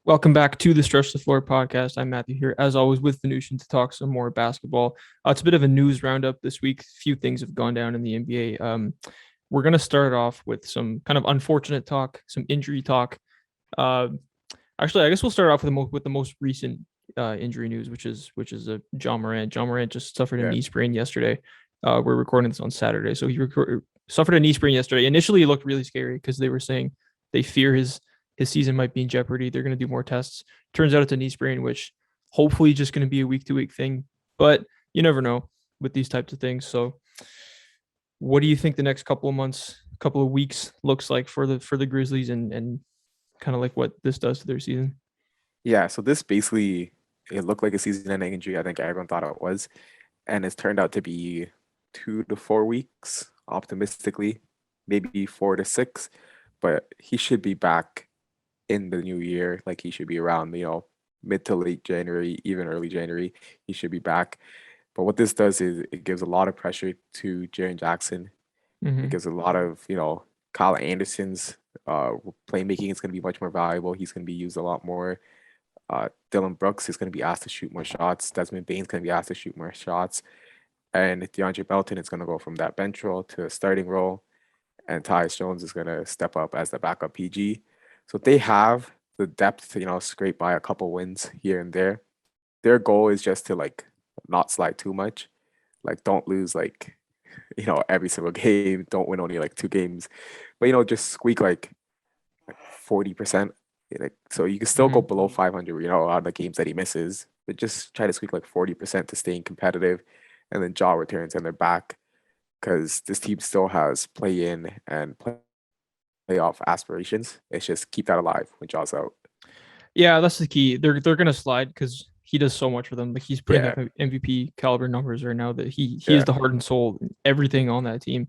Welcome back to the Stretch the Floor podcast. I'm Matthew here, as always, with Venushan to talk some more basketball. It's a bit of a news roundup this week. A few things have gone down in the NBA. We're going to start off with some kind of unfortunate talk, some injury talk. Uh, Actually, I guess we'll start off with the most recent injury news, which is John Morant. John Morant just suffered a Yeah, knee sprain yesterday. We're recording this on Saturday, so suffered a knee sprain yesterday. Initially, it looked really scary because they were saying they fear his season might be in jeopardy. They're going to do more tests. Turns out it's a knee sprain, which hopefully just going to be a week to week thing. But you never know with these types of things. So, what do you think the next couple of months, couple of weeks looks like for the Grizzlies and kind of like what this does to their season? yeah. So this basically it looked like a season-ending injury. I think everyone thought it was, and it's turned out to be 2 to 4 weeks, optimistically, maybe 4 to 6. But he should be back in the new year. Like he should be around, mid to late January, even early January. He should be back. But what this does is it gives a lot of pressure to Jaren Jackson. It Mm-hmm. gives a lot of, Kyle Anderson's playmaking is going to be much more valuable. He's going to be used a lot more. Dylan Brooks is going to be asked to shoot more shots. Desmond Bane's going to be asked to shoot more shots. And DeAndre Belton is going to go from that bench role to a starting role. And Tyus Jones is going to step up as the backup PG. So they have the depth to, scrape by a couple wins here and there. Their goal is just to not slide too much. Like don't lose every single game. Don't win only like 2 games. But just squeak like 40%. Like, so you can still go Mm-hmm. below 500, on the games that he misses, but just try to squeak like 40% to staying competitive. And then Jaw returns and they're back because this team still has play in and playoff aspirations. It's just keep that alive when Jaw's out. Yeah, that's the key. They're gonna slide because he does so much for them. Like he's putting Yeah, up MVP caliber numbers right now. That he is yeah, the heart and soul, everything on that team.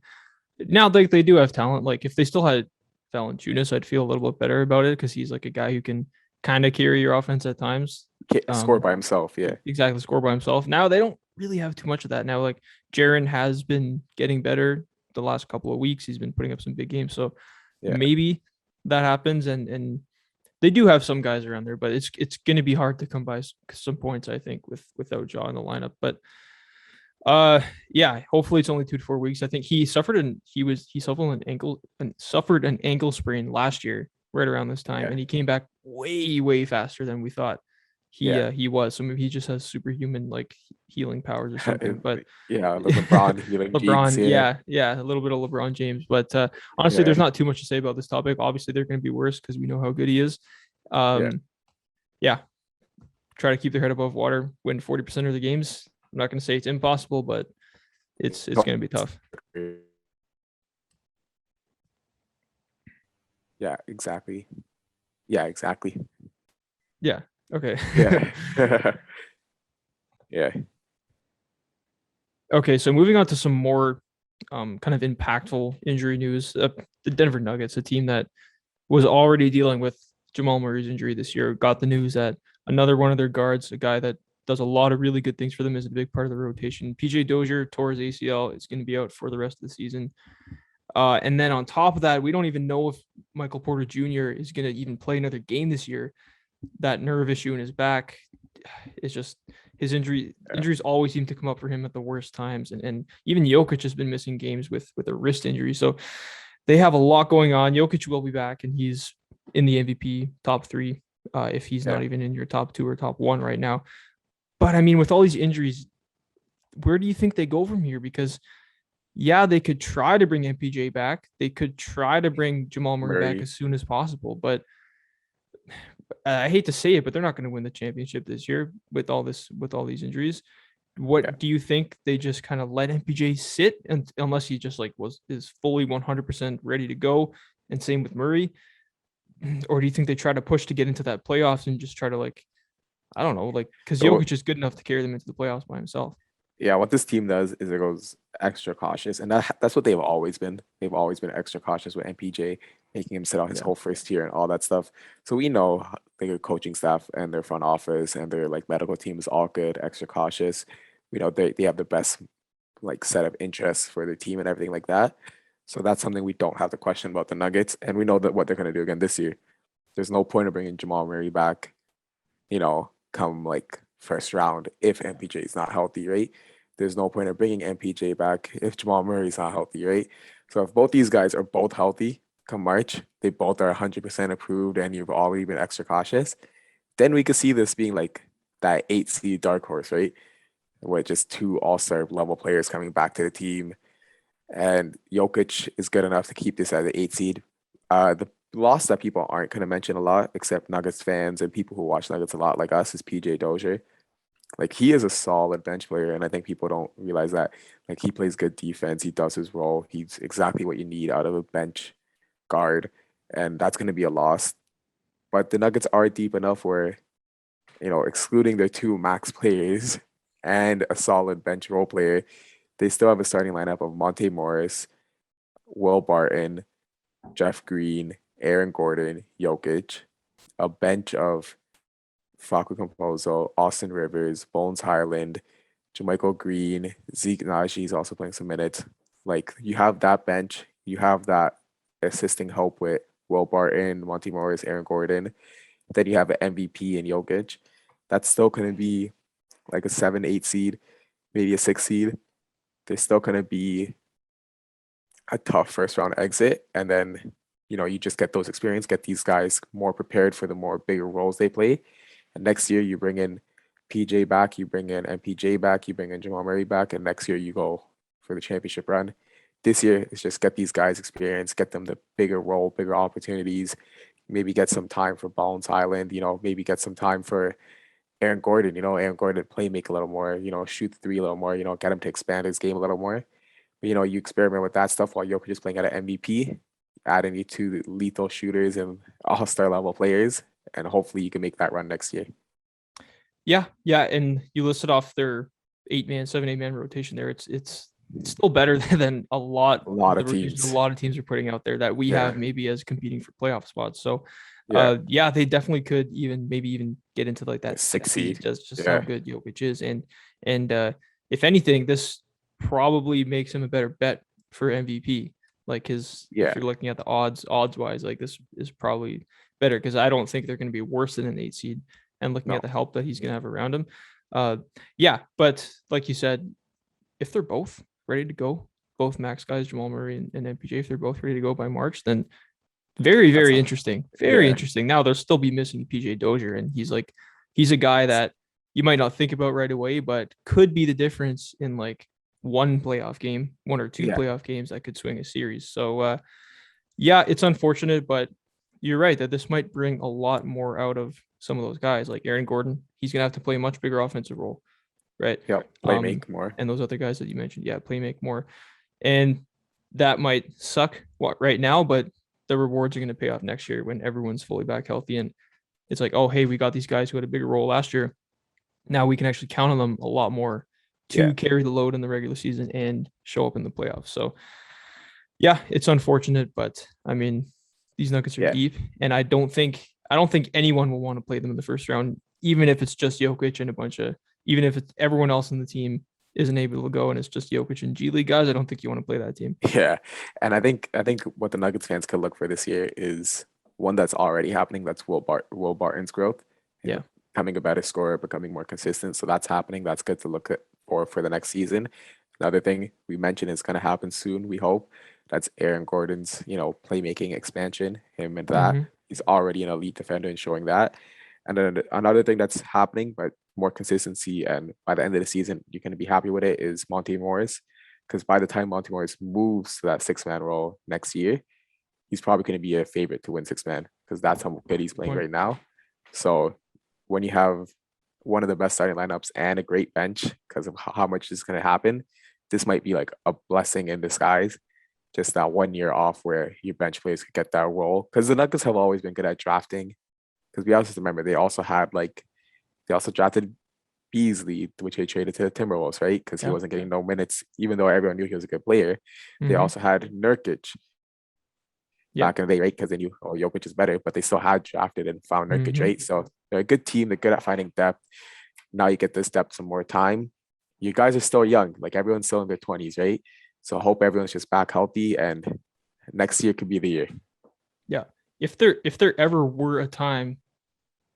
Now they do have talent. Like if they still had Valanciunas, I'd feel a little bit better about it because he's like a guy who can kind of carry your offense at times. can't score by himself. Yeah, Exactly, score by himself. Now they don't really have too much of that. Now like Jaren has been getting better the last couple of weeks. He's been putting up some big games. So yeah. maybe that happens and they do have some guys around there, but it's going to be hard to come by some points, I think, without Jaw in the lineup. But yeah, hopefully it's only 2 to 4 weeks. I think he suffered an ankle sprain last year, right around this time, Yeah, and he came back way faster than we thought yeah. he was. So maybe he just has superhuman like healing powers or something. But Yeah, the LeBron healing genes. LeBron, Yeah, yeah, a little bit of LeBron James. But honestly, yeah, there's not too much to say about this topic. Obviously, they're going to be worse because we know how good he is. yeah. Um, yeah, try to keep their head above water, win 40% of the games. I'm not going to say it's impossible, but it's No, going to be tough. yeah, exactly. Yeah, exactly. Yeah. Okay. Yeah. Yeah. Okay. So moving on to some more kind of impactful injury news. The Denver Nuggets, a team that was already dealing with Jamal Murray's injury this year, got the news that another one of their guards, a guy that does a lot of really good things for them, is a big part of the rotation. PJ Dozier tore his ACL. It's going to be out for the rest of the season. And then on top of that, we don't even know if Michael Porter Jr. is going to even play another game this year. That nerve issue in his back, it's just his injuries always seem to come up for him at the worst times. And even Jokic has been missing games with a wrist injury. So they have a lot going on. Jokic will be back, and he's in the MVP top three, if he's Yeah. not even in your top two or top one right now. But I mean, with all these injuries, where do you think they go from here? Because yeah, they could try to bring MPJ back. They could try to bring Jamal Murray back Murray. as soon as possible. But I hate to say it, but they're not going to win the championship this year with all these injuries. Yeah. What do you think? They just kind of let MPJ sit, and unless he just like is fully 100% ready to go, and same with Murray, or do you think they try to push to get into that playoffs and just try to like, I don't know, like because So Jokic is good enough to carry them into the playoffs by himself. yeah, what this team does is it goes extra cautious, and that's what they've always been. They've always been extra cautious with MPJ, making him sit out his Yeah. whole first year and all that stuff. So we know their coaching staff and their front office and their medical team is all good, extra cautious. We know they have the best set of interests for their team and everything like that. So that's something we don't have to question about the Nuggets, and we know that what they're gonna do again this year. there's no point of bringing Jamal Murray back, come like first round if MPJ is not healthy, right? There's no point of bringing MPJ back if Jamal Murray is not healthy, right? So if both these guys are both healthy come March, they both are 100% approved and you've already been extra cautious, then we could see this being like that 8 seed dark horse, right? With just two all-star level players coming back to the team. And Jokic is good enough to keep this as an 8 seed. The loss that people aren't going to mention a lot, except Nuggets fans and people who watch Nuggets a lot like us, is PJ Dozier. Like he is a solid bench player, and I think people don't realize that. Like he plays good defense, he does his role. He's exactly what you need out of a bench guard, and that's going to be a loss. But the Nuggets are deep enough where, excluding their two max players and a solid bench role player, they still have a starting lineup of Monty Morris, Will Barton, Jeff Green, Aaron Gordon, Jokic, a bench of Facu Campazzo, Austin Rivers, Bones Highland, Jermichael Green, Zeke Naji is also playing some minutes. Like you have that bench, you have that assisting help with Will Barton, Monty Morris, Aaron Gordon. Then you have an MVP in Jokic. That's still going to be like a 7, 8 seed, maybe a 6 seed. There's still going to be a tough first round exit. And then, you just get those experience, get these guys more prepared for the more bigger roles they play. And next year you bring in PJ back, you bring in MPJ back, you bring in Jamal Murray back, and next year you go for the championship run. This year it's just get these guys experience, get them the bigger role, bigger opportunities, maybe get some time for Bones Island, maybe get some time for Aaron Gordon, Aaron Gordon play make a little more, shoot the three a little more, get him to expand his game a little more. But, you experiment with that stuff while Jokic is playing at an MVP, adding you two lethal shooters and all-star level players, and hopefully you can make that run next year. Yeah, and you listed off their 8-man, 7-8-man rotation there. It's still better than a lot of teams. teams. A lot of teams are putting out there that we Yeah. have maybe as competing for playoff spots. So, Yeah. they definitely could even get into like that 6 seed. Just Yeah. how good Jokic is, and if anything, this probably makes him a better bet for MVP. Like if Yeah. you're looking at the odds wise, like this is probably better because I don't think they're going to be worse than an 8 seed. And looking at the help that he's going to have around him. But like you said, if they're both ready to go, both max guys, Jamal Murray and MPJ, if they're both ready to go by March, then very, very interesting. Very interesting. Now they'll still be missing PJ Dozier, and he's a guy that you might not think about right away, but could be the difference in like one playoff game, one or two playoff games that could swing a series. So it's unfortunate, but you're right that this might bring a lot more out of some of those guys like Aaron Gordon. He's going to have to play a much bigger offensive role, right? Yeah, play make more. And those other guys that you mentioned, play make more. And that might suck right now, but the rewards are going to pay off next year when everyone's fully back healthy. And it's like, oh, hey, we got these guys who had a bigger role last year. Now we can actually count on them a lot more to carry the load in the regular season and show up in the playoffs. So, it's unfortunate, but I mean, these Nuggets are deep, and I don't think anyone will want to play them in the first round, even if it's just Jokic and even if it's everyone else in the team isn't able to go and it's just Jokic and G League guys. I don't think you want to play that team. Yeah, and I think what the Nuggets fans could look for this year is one that's already happening. That's Will Barton's growth. Yeah, becoming a better scorer, becoming more consistent. So that's happening. That's good to look at for the next season. Another thing we mentioned is going to happen soon. We hope that's Aaron Gordon's playmaking expansion. Him and that he's already an elite defender and showing that. And then another thing that's happening, but more consistency, and by the end of the season, you're going to be happy with it, is Monty Morris. Because by the time Monty Morris moves to that 6-man role next year, he's probably going to be a favorite to win 6-man because that's how good he's playing right now. So when you have one of the best starting lineups and a great bench because of how much is going to happen, this might be like a blessing in disguise. Just that 1 year off where your bench players could get that role. Because the Nuggets have always been good at drafting. Because we also remember they also drafted Beasley, which they traded to the Timberwolves, right? Because he wasn't getting no minutes, even though everyone knew he was a good player. They also had Nurkic back in the day, right? Because they knew, Jokic is better, but they still had drafted and found Nurkic, right? So they're a good team. They're good at finding depth. Now you get this depth some more time. You guys are still young. Like everyone's still in their 20s, right? So I hope everyone's just back healthy and next year could be the year. Yeah. if there ever were a time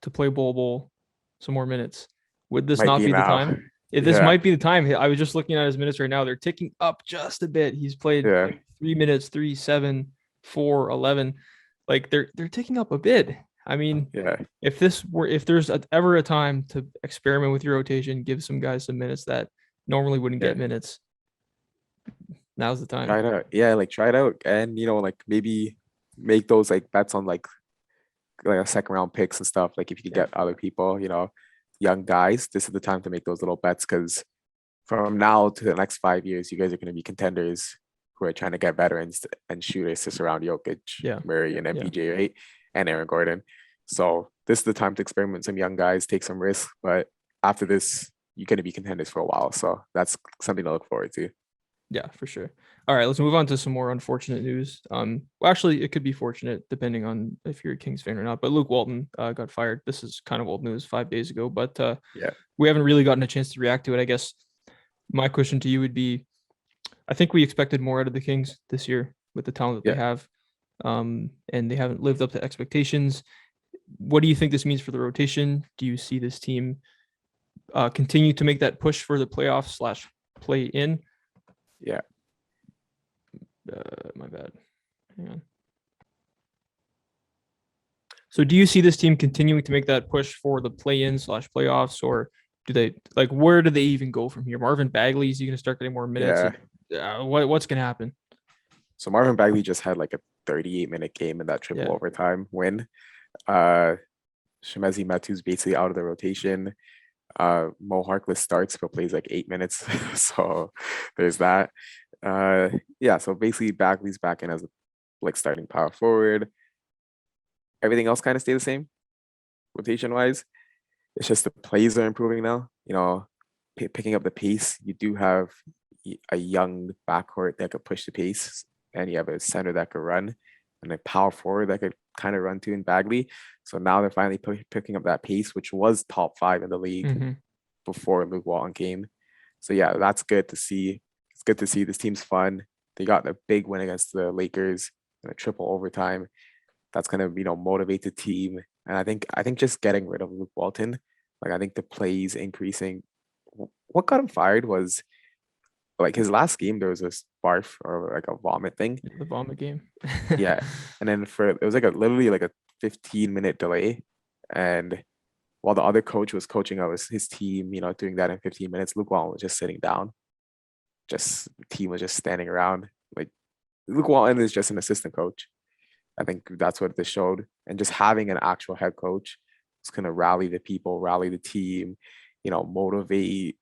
to play Bol some more minutes, would this Might not be be the now. time? If this Yeah, might be the time. I was just looking at his minutes right now. They're ticking up just a bit. He's played yeah, like 3 minutes, 3, 7, 4, 11. Like they're ticking up a bit. I mean, yeah. if there's ever a time to experiment with your rotation, give some guys some minutes that normally wouldn't Yeah. get minutes, now's the time. Try it out. Yeah, like try it out, and like maybe make those like bets on like a second round picks and stuff. Like if you could Yeah. get other people, young guys, this is the time to make those little bets because from now to the next 5 years, you guys are going to be contenders who are trying to get veterans and shooters to surround Jokic, Yeah. Murray, and Yeah. MPJ, right? And Aaron Gordon. So this is the time to experiment with some young guys, take some risks. But after this, you're going to be contenders for a while. So that's something to look forward to. Yeah, for sure. All right, let's move on to some more unfortunate news. Well, actually, it could be fortunate depending on if you're a Kings fan or not. But Luke Walton got fired. This is kind of old news 5 days ago, but Yeah. we haven't really gotten a chance to react to it. I guess my question to you would be: I think we expected more out of the Kings this year with the talent that they Yeah. have, and they haven't lived up to expectations. What do you think this means for the rotation? Do you see this team continue to make that push for the playoffs / play in? Yeah. My bad. Hang on. So do you see this team continuing to make that push for the play-in / playoffs, or do they where do they even go from here? Marvin Bagley, is he going to start getting more minutes? Yeah. What's going to happen? So Marvin Bagley just had like a 38-minute game in that triple Yeah. overtime win. Uh Shemezi Metu's basically out of the rotation. Mo Harkless starts but plays like 8 minutes. So there's that. Yeah, so basically Bagley's back in as like starting power forward. Everything else kind of stay the same, rotation wise. It's just the plays are improving now. Picking up the pace. You do have a young backcourt that could push the pace, and you have a center that could run, and a power forward that could kind of run too in Bagley. So now they're finally picking up that pace, which was top 5 in the league before Luke Walton came. So yeah, that's good to see. It's good to see this team's fun. They got a big win against the Lakers in a triple overtime. That's gonna motivate the team. And I think just getting rid of Luke Walton, like I think the plays increasing. What got him fired was like his last game there was this barf or like a vomit thing. The vomit game. Yeah. And then it was like literally like a 15-minute delay. And while the other coach was coaching up his team, doing that in 15 minutes, Luke Walton was just sitting down. Just the team was just standing around. Like Luke Walton is just an assistant coach. I think that's what this showed. And just having an actual head coach who's gonna rally the people, rally the team, motivate,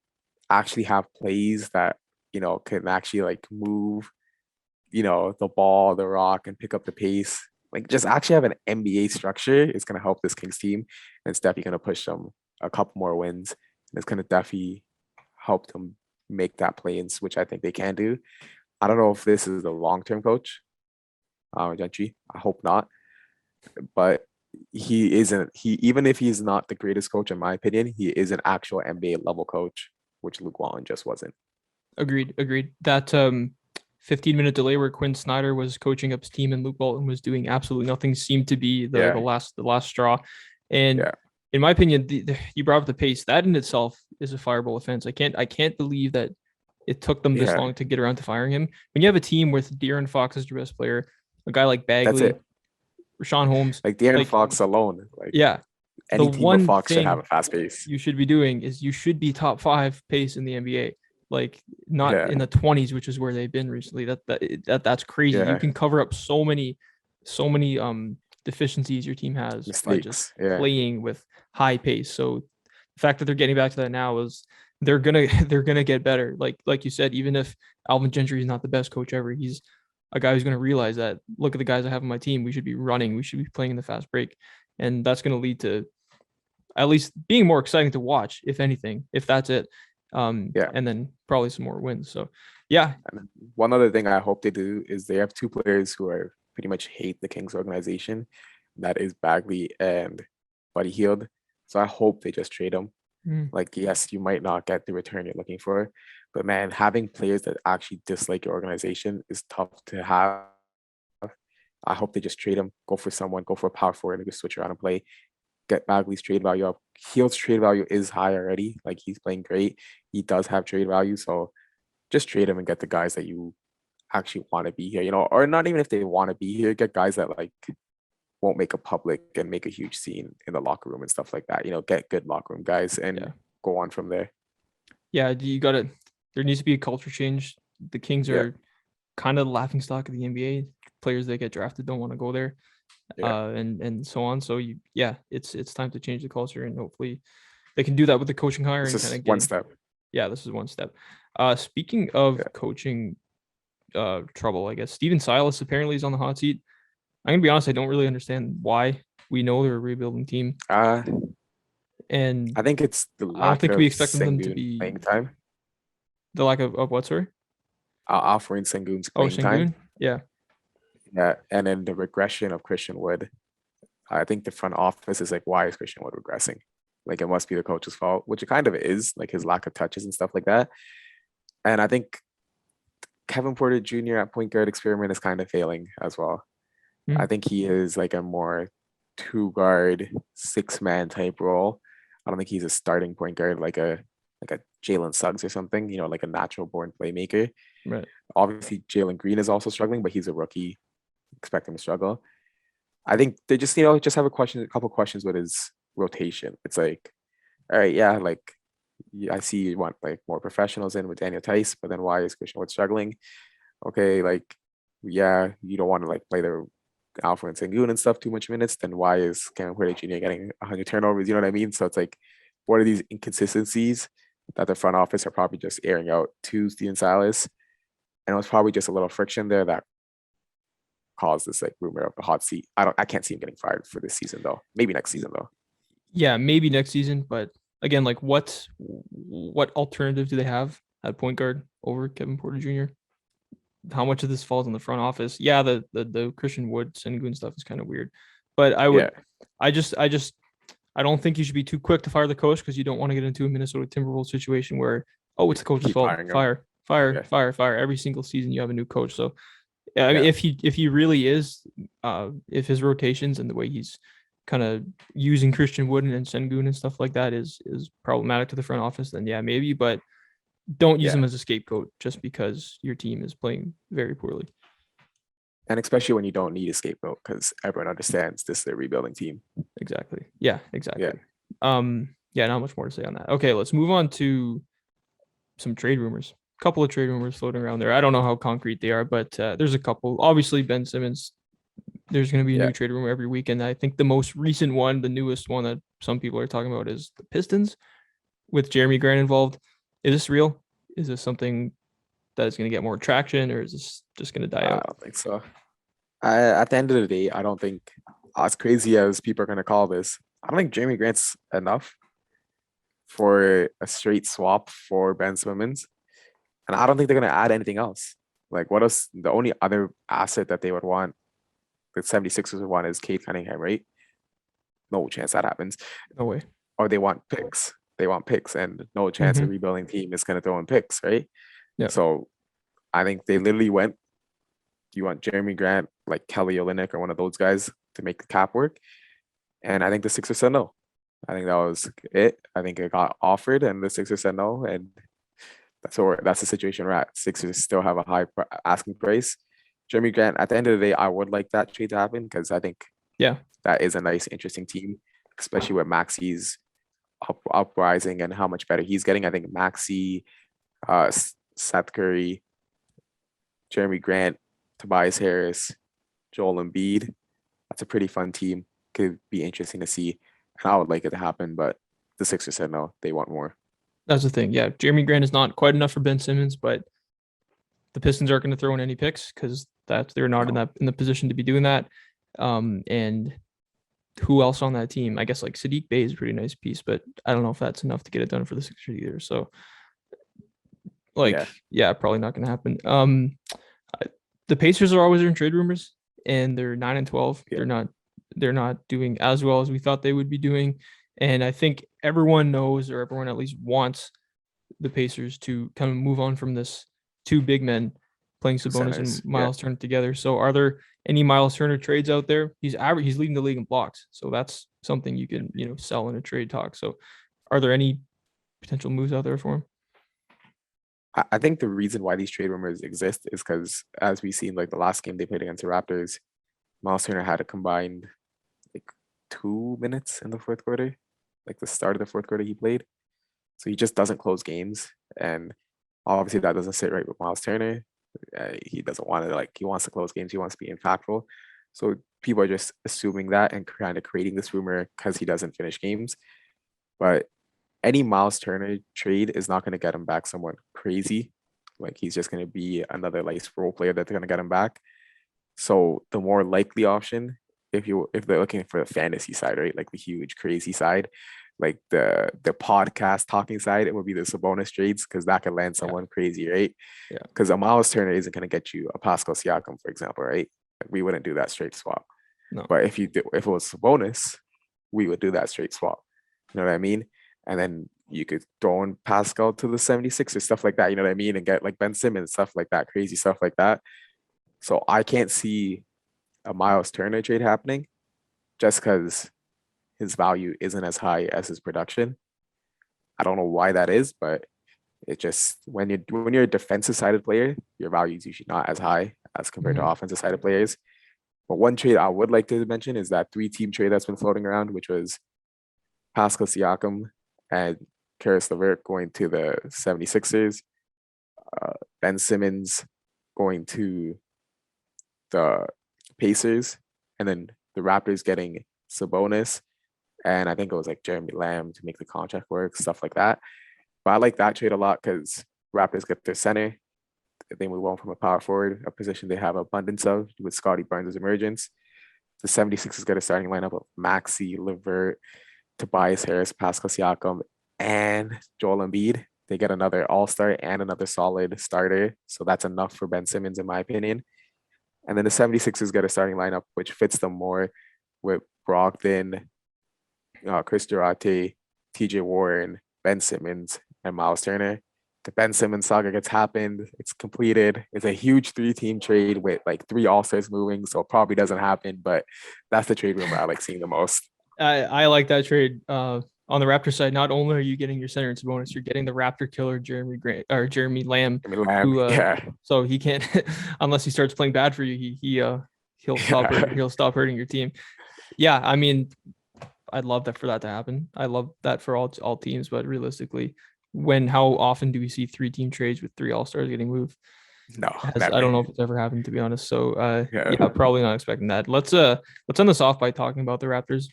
actually have plays that, can actually like move, the ball, the rock, and pick up the pace. Like just actually have an NBA structure is gonna help this Kings team. And it's definitely gonna push them a couple more wins. And it's gonna definitely help them make that play-ins, which I think they can do. I don't know if this is a long-term coach, Gentry. I hope not. But he isn't. Even if he's not the greatest coach in my opinion, he is an actual NBA level coach, which Luke Walton just wasn't. Agreed. That 15-minute delay where Quinn Snyder was coaching up his team and Luke Walton was doing absolutely nothing seemed to be the last straw. And Yeah. in my opinion, you brought up the pace. That in itself is a fireable offense. I can't believe that it took them this long to get around to firing him. When you have a team with De'Aaron Fox as your best player, a guy like That's Bagley, it. Rashawn Holmes, Like De'Aaron Fox alone, like yeah, the any team of one Fox should have thing a fast pace. you should be doing is you should be top 5 pace in the NBA. Like not Yeah. in the 20s, which is where they've been recently. That's crazy. You Yeah. can cover up so many deficiencies your team has by just Mistakes. Yeah. playing with high pace. So the fact that they're getting back to that now is they're gonna get better. Like you said, even if Alvin Gentry is not the best coach ever, he's a guy who's gonna realize that look at the guys I have on my team. We should be running. We should be playing in the fast break, and that's gonna lead to at least being more exciting to watch, if anything, if that's it. Yeah. And then probably some more wins. So yeah. And one other thing I hope they do is they have 2 players who are pretty much hate the Kings organization. That is Bagley and Buddy Hield. So I hope they just trade them. Like, yes, you might not get the return you're looking for, but man, having players that actually dislike your organization is tough to have. I hope they just trade him, go for someone, go for a power forward, and just switch around and play. Get Bagley's trade value up. Hield's trade value is high already. Like he's playing great. He does have trade value. So just trade him and get the guys that you actually want to be here, or not even if they want to be here, get guys that like won't make a public and make a huge scene in the locker room and stuff like that. Get good locker room guys and Yeah. go on from there. Yeah, there needs to be a culture change. The Kings Yeah. are kind of the laughing stock of the NBA. Players that get drafted don't want to go there. Yeah. And so on. So it's time to change the culture, and hopefully they can do that with the coaching hire This and kind is of one getting. step. Yeah, this is one step. Speaking of Yeah. coaching trouble, I guess Steven Silas apparently is on the hot seat. I'm gonna be honest, I don't really understand why. We know they're a rebuilding team, I and think it's the I don't lack think we of expected them to Sengun be playing time. the lack of what, sorry? Offering Sengun's Oh, playing time. Sengun? Yeah. Yeah, and then the regression of Christian Wood. I think the front office is like, why is Christian Wood regressing? Like it must be the coach's fault, which it kind of is, like his lack of touches and stuff like that. And I think Kevin Porter Jr. at point guard experiment is kind of failing as well. I think he is like a more two guard, 6-man type role. I don't think he's a starting point guard like a Jalen Suggs or something, like a natural born playmaker. Right. Obviously, Jaylen Green is also struggling, but he's a rookie. Expect him to struggle. I think they just, just have a couple questions with his rotation. It's like, all right, yeah, like I see you want like more professionals in with Daniel Tice, but then why is Christian Wood struggling? Okay, like, yeah, you don't want to like play the Alpha and Sengun and stuff too much minutes, then why is Kevin Porter Jr. getting 100 turnovers? You know what I mean? So it's like, what are these inconsistencies that the front office are probably just airing out to Steven Silas? And it was probably just a little friction there that caused this like rumor of the hot seat. I can't see him getting fired for this season though. Maybe next season though. Yeah, maybe next season, but again, like what alternative do they have at point guard over Kevin Porter Jr.? How much of this falls on the front office? Yeah, the Christian Wood Sengun stuff is kind of weird, but Yeah. I don't think you should be too quick to fire the coach because you don't want to get into a Minnesota Timberwolves situation where it's the coach's Keep fault. firing him. Fire. Yeah. Every single season you have a new coach. So yeah, I mean, Yeah. if he really is, if his rotations and the way he's kind of using Christian Wood and Sengun and stuff like that is problematic to the front office, then yeah, maybe. But don't use Yeah. him as a scapegoat just because your team is playing very poorly. And especially when you don't need a scapegoat because everyone understands this is a rebuilding team. Exactly. Yeah, exactly. Yeah. Yeah, not much more to say on that. Okay, let's move on to some trade rumors. A couple of trade rumors floating around there. I don't know how concrete they are, but there's a couple. Obviously, Ben Simmons. There's going to be a new trade rumor every week, and I think the most recent one, the newest one that some people are talking about, is the Pistons with Jeremy Grant involved. Is this real? Is this something that is going to get more traction, or is this just going to die I out? don't think so. At the end of the day, I don't think, as crazy as people are going to call this, I don't think Jeremy Grant's enough for a straight swap for Ben Simmons. And I don't think they're going to add anything else. Like, what else? The only other asset that they would want, the 76ers would want, is Cade Cunningham, right? No chance that happens. No way. Or they want picks. They want picks, and no chance a rebuilding team is going to throw in picks, right? Yeah. So I think they literally went, you want Jeremy Grant, like Kelly Olynyk or one of those guys to make the cap work? And I think the Sixers said no. I think that was it. I think it got offered, and the Sixers said no, and that's the situation we're at. Sixers still have a high asking price. Jeremy Grant, at the end of the day, I would like that trade to happen because I think that is a nice, interesting team, especially with Maxi's uprising and how much better he's getting. I think Maxi, Seth Curry, Jeremy Grant, Tobias Harris, Joel Embiid. That's a pretty fun team. Could be interesting to see. And I would like it to happen, but the Sixers said no, they want more. That's the thing. Yeah, Jeremy Grant is not quite enough for Ben Simmons, but the Pistons aren't going to throw in any picks because they're not in the position to be doing that. And who else on that team? I guess like Sadiq Bey is a pretty nice piece, but I don't know if that's enough to get it done for the Sixers either. So, probably not going to happen. The Pacers are always in trade rumors, and they're 9-12. Yeah. They're not doing as well as we thought they would be doing. And I think everyone knows, or everyone at least wants, the Pacers to kind of move on from this two big men playing Sabonis centers. and Miles Turner together. So are there any Miles Turner trades out there? He's leading the league in blocks. So that's something you can, sell in a trade talk. So are there any potential moves out there for him? I think the reason why these trade rumors exist is because, as we seen, like the last game they played against the Raptors, Miles Turner had a combined like 2 minutes in the fourth quarter, like the start of the fourth quarter he played. So he just doesn't close games, and obviously that doesn't sit right with Miles Turner. He doesn't want to he wants to close games. He wants to be impactful. So people are just assuming that and kind of creating this rumor because he doesn't finish games. But any Miles Turner trade is not going to get him back someone crazy. Like he's just going to be another role player that's going to get him back. So the more likely option, if they're looking for the fantasy side, right, like the huge crazy side, like the podcast talking side, it would be the Sabonis trades because that could land someone crazy, right? Yeah. Because a Miles Turner isn't going to get you a Pascal Siakam, for example, right? Like we wouldn't do that straight swap. No. But if it was Sabonis, we would do that straight swap. You know what I mean? And then you could throw in Pascal to the 76ers, stuff like that, you know what I mean? And get like Ben Simmons, stuff like that, crazy stuff like that. So I can't see a Miles Turner trade happening just because his value isn't as high as his production. I don't know why that is, but it just when you're a defensive sided player, your value is usually not as high as compared to offensive sided players. But one trade I would like to mention is that 3-team trade that's been floating around, which was Pascal Siakam and Karis LeVert going to the 76ers, Ben Simmons going to the Pacers, and then the Raptors getting Sabonis, and I think it was like Jeremy Lamb to make the contract work, stuff like that. But I like that trade a lot because Raptors get their center. They move on from a power forward, a position they have abundance of with Scotty Barnes' emergence. The 76ers get a starting lineup of Maxey, LeVert, Tobias Harris, Pascal Siakam, and Joel Embiid. They get another all-star and another solid starter. So that's enough for Ben Simmons, in my opinion. And then the 76ers get a starting lineup, which fits them more with Brogdon, Chris Duarte, TJ Warren, Ben Simmons, and Miles Turner. The Ben Simmons saga gets happened. It's completed. It's a huge 3-team trade with like 3 all-stars moving. So it probably doesn't happen, but that's the trade rumor I like seeing the most. I like that trade. On the Raptor side, not only are you getting your center and bonus, you're getting the Raptor killer Jeremy Lamb, who yeah. So he can't unless he starts playing bad for you. He'll stop he'll stop hurting your team. Yeah, I mean, I'd love that for that to happen. I love that for all teams, but realistically, how often do we see 3-team trades with 3 all-stars getting moved? No, I don't know if it's ever happened, to be honest. So yeah, probably not expecting that. Let's end this off by talking about the Raptors.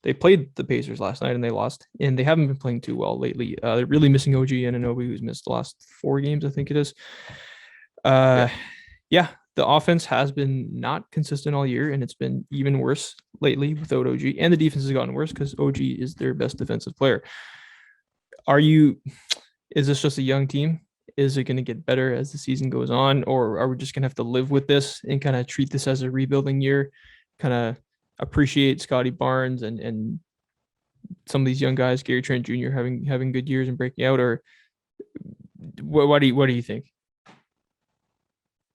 They played the Pacers last night and they lost, and they haven't been playing too well lately. They're really missing OG Anunoby, who's missed the last 4 games, I think it is. Yeah, the offense has been not consistent all year, and it's been even worse lately without OG, and the defense has gotten worse because OG is their best defensive player. Is this just a young team? Is it going to get better as the season goes on, or are we just going to have to live with this and kind of treat this as a rebuilding year, kind of appreciate Scotty Barnes and some of these young guys, Gary Trent Jr. having good years and breaking out, or what do you think?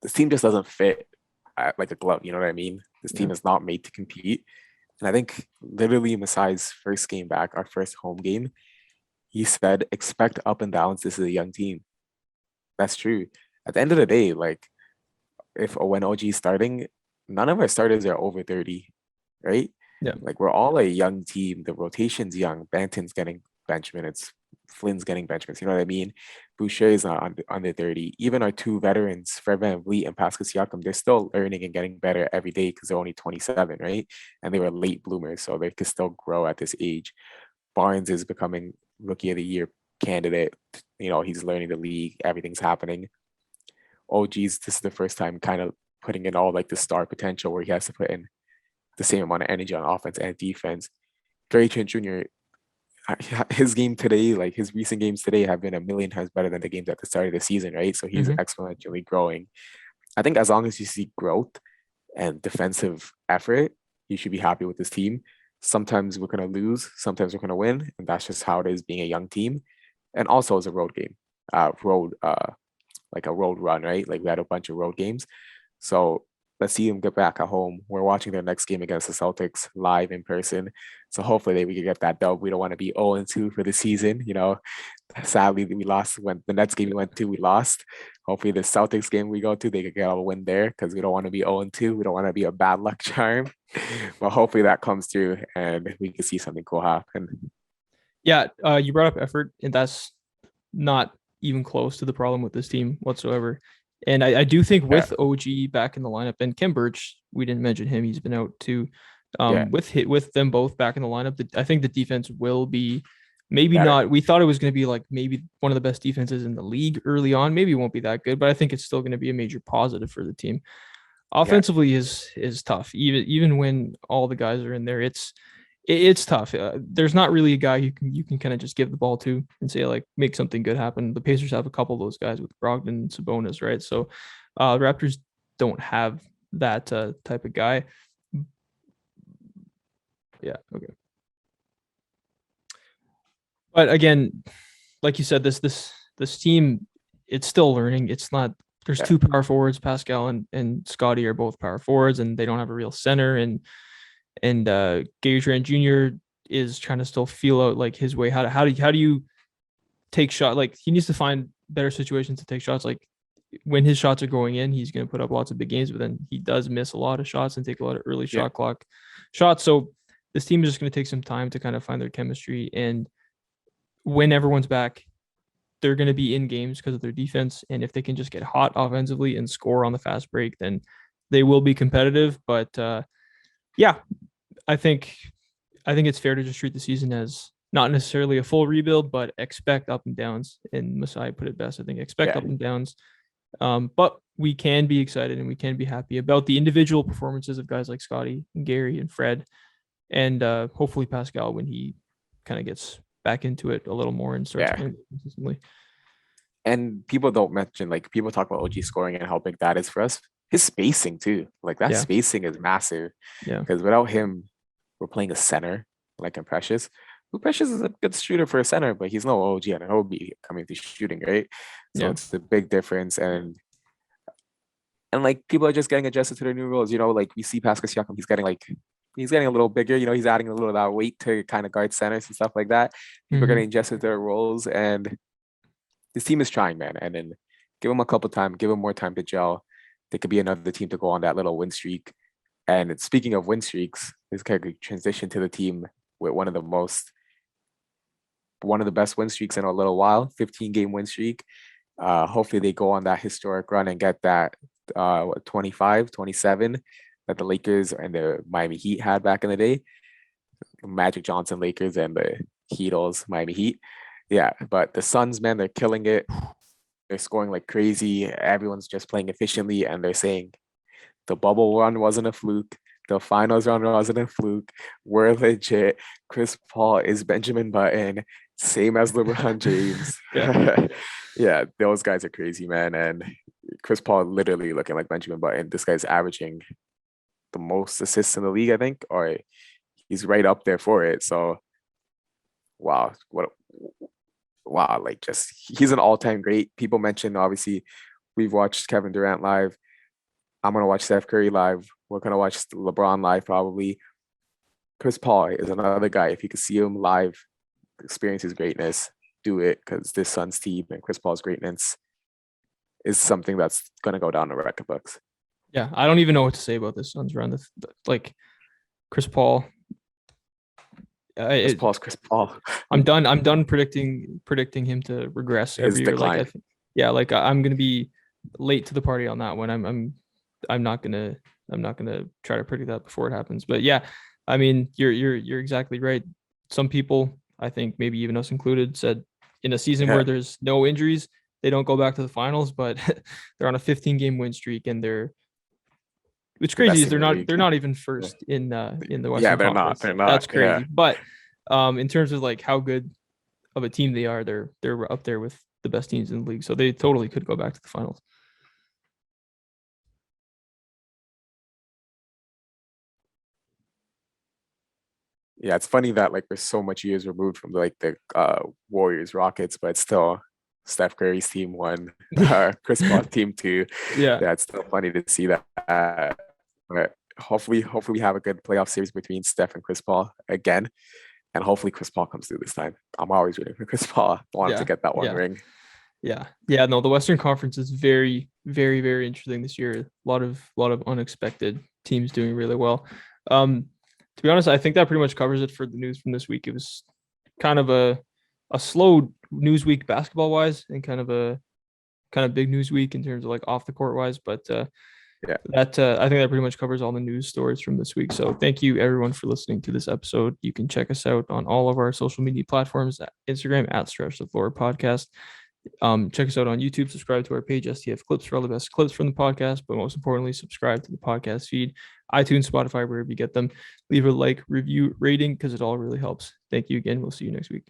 This team just doesn't fit like a glove. You know what I mean? This team is not made to compete. And I think literally Masai's first game back, our first home game, he said, expect up and downs. This is a young team. That's true. At the end of the day, like when OG is starting, none of our starters are over 30, right? Yeah. Like we're all a young team. The rotation's young. Banton's getting bench minutes. Flynn's getting bench minutes. You know what I mean? Boucher is not under 30. Even our 2 veterans, Fred VanVleet and Pascal Siakam, they're still learning and getting better every day because they're only 27, right? And they were late bloomers, so they could still grow at this age. Barnes is becoming Rookie of the Year candidate. You know, he's learning the league. Everything's happening. OG's, this is the first time kind of putting in all like the star potential where he has to put in the same amount of energy on offense and defense. Gary Trent Jr., his game today, like his recent games today, have been a million times better than the games at the start of the season, right? So he's exponentially growing. I think as long as you see growth and defensive effort, you should be happy with this team. Sometimes we're going to lose, sometimes we're going to win, and that's just how it is being a young team. And also as a road game, like a road run, right? Like we had a bunch of road games. So let's see them get back at home. We're watching their next game against the Celtics live in person. So hopefully we can get that dub. We don't want to be 0-2 for the season. Sadly we lost when the Nets game we went to, we lost. Hopefully the Celtics game we go to, they could get a win there because we don't want to be 0-2. We don't want to be a bad luck charm. But hopefully that comes through and we can see something cool happen. Yeah, you brought up effort, and that's not even close to the problem with this team whatsoever. And I do think Yeah, with OG back in the lineup and Kim Birch, we didn't mention him; he's been out too. yeah, With them both back in the lineup, I think the defense will be maybe better. not. We thought it was going to be like maybe one of the best defenses in the league early on. Maybe it won't be that good, but I think it's still going to be a major positive for the team. Yeah, Offensively is tough, even when all the guys are in there. It's tough. There's not really a guy you can kind of just give the ball to and say like make something good happen. The Pacers have a couple of those guys with Brogdon and Sabonis, right? So Raptors don't have that type of guy. Yeah, okay. But again, like you said, this team, it's still learning. It's not. There's yeah, two power forwards. Pascal and Scotty are both power forwards, and they don't have a real center. And Gary Trent Jr. is trying to still feel out like his way. How do you take shot? Like he needs to find better situations to take shots. Like when his shots are going in, he's going to put up lots of big games, but then he does miss a lot of shots and take a lot of early yeah, shot clock shots. So this team is just going to take some time to kind of find their chemistry. And when everyone's back, they're going to be in games because of their defense. And if they can just get hot offensively and score on the fast break, then they will be competitive. But yeah, I think I think it's fair to just treat the season as not necessarily a full rebuild, but expect up and downs. And Masai put it best. I think expect yeah. up and downs. But we can be excited and we can be happy about the individual performances of guys like Scotty and Gary and Fred, and hopefully Pascal when he kind of gets back into it a little more and starts Yeah. playing consistently. And people don't mention, like, people talk about OG scoring and how big that is for us. His spacing too, like that Yeah, spacing is massive. yeah, Because without him, we're playing a center like in Precious. Who Precious is a good shooter for a center, but he's no OG and an OB coming to shooting, right? So yeah. it's a big difference. And like people are just getting adjusted to their new roles. Like we see Pascal Siakam, he's getting a little bigger. He's adding a little of that weight to kind of guard centers and stuff like that. People are Mm-hmm. getting adjusted to their roles, and this team is trying, man. And then give them a couple time, give them more time to gel. They could be another team to go on that little win streak. And speaking of win streaks, this kind of transition to the team with one of the best win streaks in a little while, 15-game win streak. Hopefully they go on that historic run and get that 25, 27 that the Lakers and the Miami Heat had back in the day. Magic Johnson Lakers and the Heatles Miami Heat. Yeah, but the Suns, man, they're killing it. They're scoring like crazy. Everyone's just playing efficiently, and they're saying the bubble run wasn't a fluke. The finals run wasn't a fluke. We're legit. Chris Paul is Benjamin Button, same as LeBron James. Yeah. Yeah, those guys are crazy, man. And Chris Paul literally looking like Benjamin Button. This guy's averaging the most assists in the league, I think, or he's right up there for it. So wow, wow, like just he's an all-time great. People mention obviously we've watched Kevin Durant live. I'm gonna watch Steph Curry live. We're gonna watch LeBron live probably. Chris Paul is another guy. If you could see him live, experience his greatness, do it because this Suns team and Chris Paul's greatness is something that's gonna go down the record books. Yeah, I don't even know what to say about this Suns run. Like Chris Paul, Chris it, Paul's Chris Paul. I'm done. I'm done predicting him to regress His every year. Like I decline. think, yeah, like I'm gonna be late to the party on that one. I'm not gonna try to predict that before it happens. But yeah, I mean, you're exactly right. Some people, I think maybe even us included, said in a season Yeah, where there's no injuries, they don't go back to the finals, but they're on a 15-game win streak and they're what's the crazy best is team in the league. they're not even Yeah, first in the yeah, Western they're not. Conference. They're not. That's Yeah. crazy. But in terms of like how good of a team they are, they're up there with the best teams in the league. So they totally could go back to the finals. Yeah, it's funny that like we're so much years removed from like the Warriors Rockets, but still Steph Curry's team 1, Chris Paul's team 2. Yeah. Yeah, it's still funny to see that. But hopefully we have a good playoff series between Steph and Chris Paul again. And hopefully Chris Paul comes through this time. I'm always rooting for Chris Paul. I want him to Yeah. get that one Yeah. ring. Yeah. No, the Western Conference is very, very, very interesting this year. A lot of unexpected teams doing really well. To be honest, I think that pretty much covers it for the news from this week. It was kind of a slow news week basketball wise, and kind of big news week in terms of like off the court wise. But Yeah. I think that pretty much covers all the news stories from this week. So thank you everyone for listening to this episode. You can check us out on all of our social media platforms at Instagram at Stretch the Floor Podcast. Check us out on YouTube. Subscribe to our page, STF Clips, for all the best clips from the podcast. But most importantly, subscribe to the podcast feed, iTunes, Spotify, wherever you get them. Leave a like, review, rating, because it all really helps. Thank you again. We'll see you next week.